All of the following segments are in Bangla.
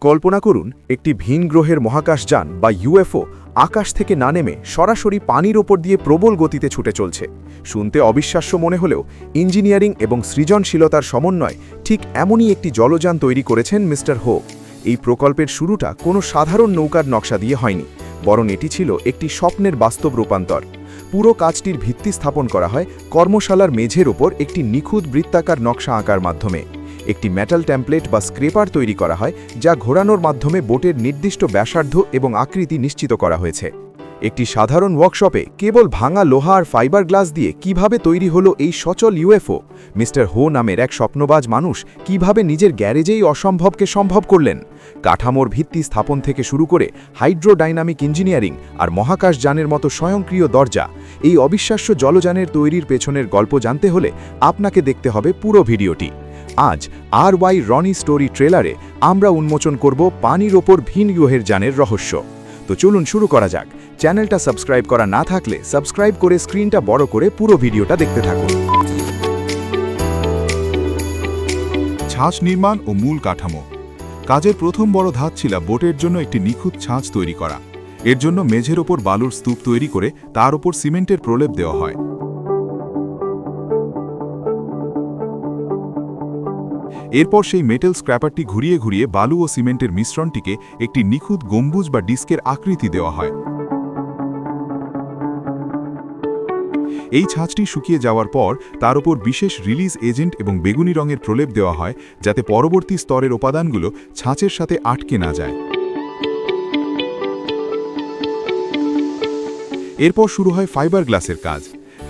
কল্পনা করুন একটি ভিন গ্রহের মহাকাশযান বা ইউএফও আকাশ থেকে না নেমে সরাসরি পানির ওপর দিয়ে প্রবল গতিতে ছুটে চলছে। শুনতে অবিশ্বাস্য মনে হলেও ইঞ্জিনিয়ারিং এবং সৃজনশীলতার সমন্বয় ঠিক এমনই একটি জলযান তৈরি করেছেন মিস্টার হো। এই প্রকল্পের শুরুটা কোনো সাধারণ নৌকার নকশা দিয়ে হয়নি, বরং এটি ছিল একটি স্বপ্নের বাস্তব রূপান্তর। পুরো কাজটির ভিত্তি স্থাপন করা হয় কর্মশালার মেঝের ওপর একটি নিখুঁত বৃত্তাকার নকশা আঁকার মাধ্যমে। একটি মেটাল টেমপ্লেট বা স্ক্রেপার তৈরি করা হয়, যা ঘোরানোর মাধ্যমে বোটের নির্দিষ্ট ব্যাসার্ধ এবং আকৃতি নিশ্চিত করা হয়েছে। একটি সাধারণ ওয়ার্কশপে কেবল ভাঙা লোহা আর ফাইবার গ্লাস দিয়ে কিভাবে তৈরি হলো এই সচল ইউএফও, মিস্টার হো নামের এক স্বপ্নবাজ মানুষ কিভাবে নিজের গ্যারেজেই অসম্ভবকে সম্ভব করলেন। কাঠামোর ভিত্তি স্থাপন থেকে শুরু করে হাইড্রোডাইনামিক ইঞ্জিনিয়ারিং আর মহাকাশযানের মতো স্বয়ংক্রিয় দরজা, এই অবিশ্বাস্য জলযানের তৈরির পেছনের গল্প জানতে হলে আপনাকে দেখতে হবে পুরো ভিডিওটি। আজ RY রনি স্টোরি ট্রেলারে আমরা উন্মোচন করব পানির ওপর ভিন গ্রহের যানের রহস্য। তো চলুন শুরু করা যাক। চ্যানেলটা সাবস্ক্রাইব করা না থাকলে সাবস্ক্রাইব করে স্ক্রিনটা বড় করে পুরো ভিডিওটা দেখতে থাকুন। ছাঁচ নির্মাণ ও মূল কাঠামো। কাজের প্রথম বড় ধাপ ছিল বোটের জন্য একটি নিখুঁত ছাঁচ তৈরি করা। এর জন্য মেঝের ওপর বালুর স্তূপ তৈরি করে তার ওপর সিমেন্টের প্রলেপ দেওয়া হয়। এরপর সেই মেটাল স্ক্র্যাপারটি ঘুরিয়ে ঘুরিয়ে বালু ও সিমেন্টের মিশ্রণটিকে একটি নিখুঁত গম্বুজ বা ডিস্কের আকৃতি দেওয়া হয়। এই ছাঁচটি শুকিয়ে যাওয়ার পর তার উপর বিশেষ রিলিজ এজেন্ট এবং বেগুনি রঙের প্রলেপ দেওয়া হয়, যাতে পরবর্তী স্তরের উপাদানগুলো ছাঁচের সাথে আটকে না যায়। এরপর শুরু হয় ফাইবার গ্লাসের কাজ।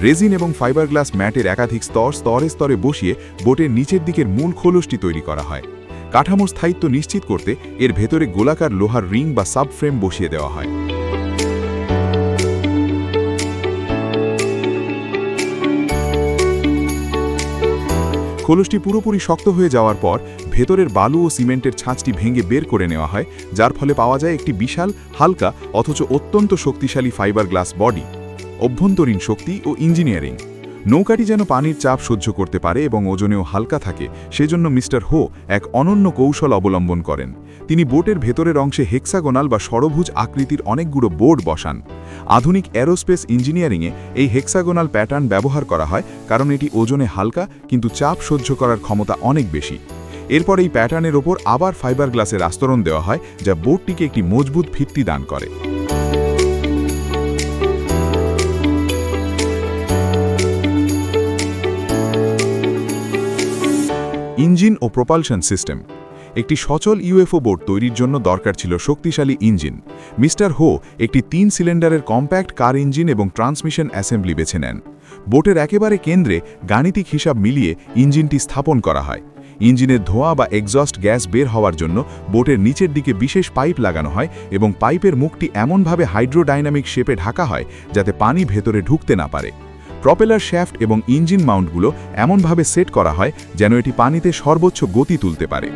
রেজিন এবং ফাইবার গ্লাস ম্যাটের একাধিক স্তরে স্তরে বসিয়ে বোটের নিচের দিকের মূল খোলসটি তৈরি করা হয়। কাঠামোর স্থায়িত্ব নিশ্চিত করতে এর ভেতরে গোলাকার লোহার রিং বা সাবফ্রেম বসিয়ে দেওয়া হয়। খোলসটি পুরোপুরি শক্ত হয়ে যাওয়ার পর ভেতরের বালু ও সিমেন্টের ছাঁচটি ভেঙে বের করে নেওয়া হয়, যার ফলে পাওয়া যায় একটি বিশাল, হালকা অথচ অত্যন্ত শক্তিশালী ফাইবার গ্লাস বডি। অভ্যন্তরীণ শক্তি ও ইঞ্জিনিয়ারিং। নৌকাটি যেন পানির চাপ সহ্য করতে পারে এবং ওজনেও হালকা থাকে, সেজন্য মিস্টার হো এক অনন্য কৌশল অবলম্বন করেন। তিনি বোটের ভেতরের অংশে হেক্সাগোনাল বা ষড়ভুজ আকৃতির অনেকগুলো বোর্ড বসান। আধুনিক অ্যারোস্পেস ইঞ্জিনিয়ারিংয়ে এই হেক্সাগোনাল প্যাটার্ন ব্যবহার করা হয়, কারণ এটি ওজনে হালকা কিন্তু চাপ সহ্য করার ক্ষমতা অনেক বেশি। এরপর এই প্যাটার্নের ওপর আবার ফাইবার গ্লাসের আস্তরণ দেওয়া হয়, যা বোটটিকে একটি মজবুত ভিত্তি দান করে। ইঞ্জিন ও প্রপালশন সিস্টেম। একটি সচল ইউএফও বোট তৈরির জন্য দরকার ছিল শক্তিশালী ইঞ্জিন। মিস্টার হো একটি 3 সিলিন্ডারের কম্প্যাক্ট কার ইঞ্জিন এবং ট্রান্সমিশন অ্যাসেম্বলি বেছে নেন। বোটের একেবারে কেন্দ্রে গাণিতিক হিসাব মিলিয়ে ইঞ্জিনটি স্থাপন করা হয়। ইঞ্জিনের ধোঁয়া বা এক্সস্ট গ্যাস বের হওয়ার জন্য বোটের নিচের দিকে বিশেষ পাইপ লাগানো হয় এবং পাইপের মুখটি এমনভাবে হাইড্রোডাইনামিক শেপে ঢাকা হয় যাতে পানি ভেতরে ঢুকতে না পারে। প্রপেলার শ্যাফট এবং ইঞ্জিন মাউন্টগুলো এমনভাবে সেট করা হয় যেন এটি পানিতে সর্বোচ্চ গতি তুলতে পারে।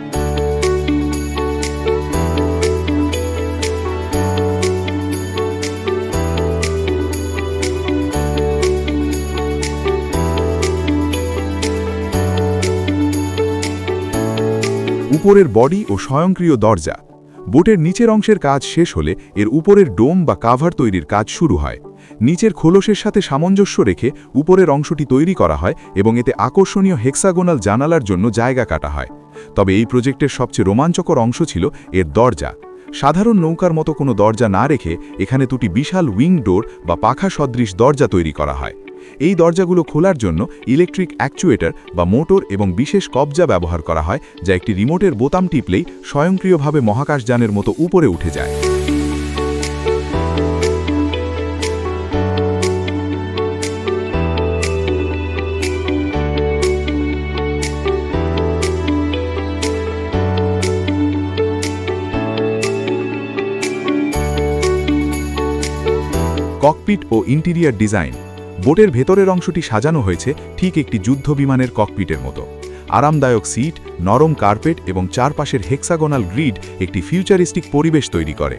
উপরের বডি ও স্বয়ংক্রিয় দরজা। বোটের নিচের অংশের কাজ শেষ হলে এর উপরের ডোম বা কাভার তৈরির কাজ শুরু হয়। নিচের খোলসের সাথে সামঞ্জস্য রেখে উপরের অংশটি তৈরি করা হয় এবং এতে আকর্ষণীয় হেক্সাগোনাল জানালার জন্য জায়গা কাটা হয়। তবে এই প্রজেক্টের সবচেয়ে রোমাঞ্চকর অংশ ছিল এর দরজা। সাধারণ নৌকার মতো কোনো দরজা না রেখে এখানে দুটি বিশাল উইং ডোর বা পাখা সদৃশ দরজা তৈরি করা হয়। এই দরজাগুলো খোলার জন্য ইলেকট্রিক অ্যাকচুয়েটর বা মোটর এবং বিশেষ কবজা ব্যবহার করা হয়, যা একটি রিমোটের বোতাম টিপলেই স্বয়ংক্রিয়ভাবে মহাকাশযানের মতো উপরে উঠে যায়। ককপিট ও ইন্টেরিয়ার ডিজাইন। বোটের ভেতরের অংশটি সাজানো হয়েছে ঠিক একটি যুদ্ধ বিমানের ককপিটের মতো। আরামদায়ক সিট, নরম কার্পেট এবং চারপাশের হেক্সাগোনাল গ্রিড একটি ফিউচারিস্টিক পরিবেশ তৈরি করে।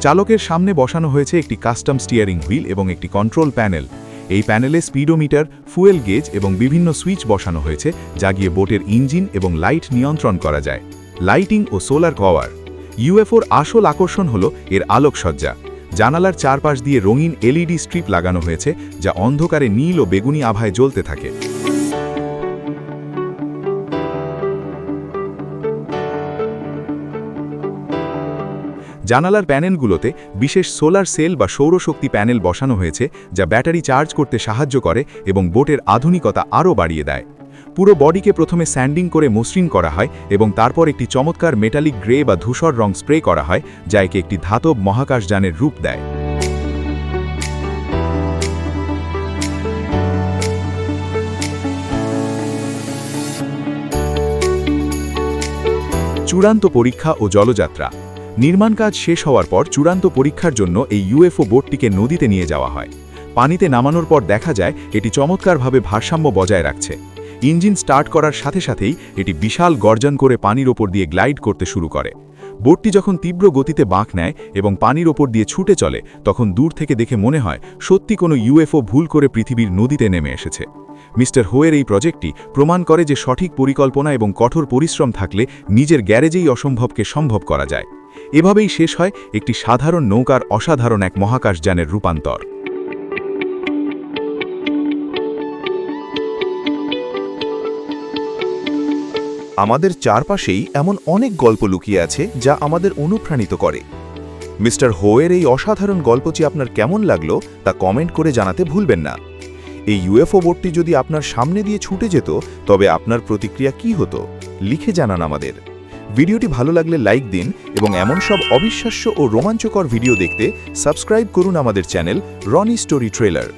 চালকের সামনে বসানো হয়েছে একটি কাস্টম স্টিয়ারিং হুইল এবং একটি কন্ট্রোল প্যানেল। এই প্যানেলে স্পিডোমিটার, ফুয়েল গেজ এবং বিভিন্ন সুইচ বসানো হয়েছে যা গিয়ে বোটের ইঞ্জিন এবং লাইট নিয়ন্ত্রণ করা যায়। লাইটিং ও সোলার পাওয়ার। ইউএফওর আসল আকর্ষণ হল এর আলোকসজ্জা। জানালার চারপাশ দিয়ে রঙিন এলইডি স্ট্রিপ লাগানো হয়েছে যা অন্ধকারে নীল ও বেগুনি আভায় জ্বলতে থাকে। জানালার প্যানেলগুলোতে বিশেষ সোলার সেল বা সৌরশক্তি প্যানেল বসানো হয়েছে যা ব্যাটারি চার্জ করতে সাহায্য করে এবং বোটের আধুনিকতা আরও বাড়িয়ে দেয়। পুরো বডিকে প্রথমে স্যান্ডিং করে মসৃণ করা হয় এবং তারপর একটি চমৎকার মেটালিক গ্রে বা ধূসর রং স্প্রে করা হয় যা একে একটি ধাতব মহাকাশযানের রূপ দেয়। চূড়ান্ত পরীক্ষা ও জলযাত্রা। নির্মাণ কাজ শেষ হওয়ার পর চূড়ান্ত পরীক্ষার জন্য এই ইউএফও বোটটিকে নদীতে নিয়ে যাওয়া হয়। পানিতে নামানোর পর দেখা যায় এটি চমৎকারভাবে ভারসাম্য বজায় রাখছে। ইঞ্জিন স্টার্ট করার সাথে সাথেই এটি বিশাল গর্জন করে পানির ওপর দিয়ে গ্লাইড করতে শুরু করে। বোটটি যখন তীব্র গতিতে বাঁক নেয় এবং পানির ওপর দিয়ে ছুটে চলে তখন দূর থেকে দেখে মনে হয় সত্যি কোনো ইউএফও ভুল করে পৃথিবীর নদীতে নেমে এসেছে। মিস্টার হোয়ের এই প্রজেক্টটি প্রমাণ করে যে সঠিক পরিকল্পনা এবং কঠোর পরিশ্রম থাকলে নিজের গ্যারেজেই অসম্ভবকে সম্ভব করা যায়। এভাবেই শেষ হয় একটি সাধারণ নৌকার অসাধারণ এক মহাকাশযানের রূপান্তর। আমাদের চারপাশেই এমন অনেক গল্প লুকিয়ে আছে যা আমাদের অনুপ্রাণিত করে। মিস্টার হোয়ের এই অসাধারণ গল্পটি আপনার কেমন লাগলো তা কমেন্ট করে জানাতে ভুলবেন না। এই ইউএফও বোটটি যদি আপনার সামনে দিয়ে ছুটে যেত তবে আপনার প্রতিক্রিয়া কি হতো লিখে জানান আমাদের। ভিডিওটি ভালো লাগলে লাইক দিন এবং এমন সব অবিশ্বাস্য ও রোমাঞ্চকর ভিডিও দেখতে সাবস্ক্রাইব করুন আমাদের চ্যানেল রনি স্টোরি ট্রেলার।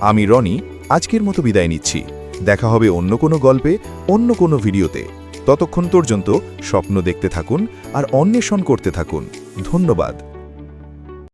আমি রনি আজকের মতো বিদায় নিচ্ছি। দেখা হবে অন্য কোনো গল্পে, অন্য কোনো ভিডিওতে। ততক্ষণ পর্যন্ত স্বপ্ন দেখতে থাকুন আর অন্বেষণ করতে থাকুন। ধন্যবাদ।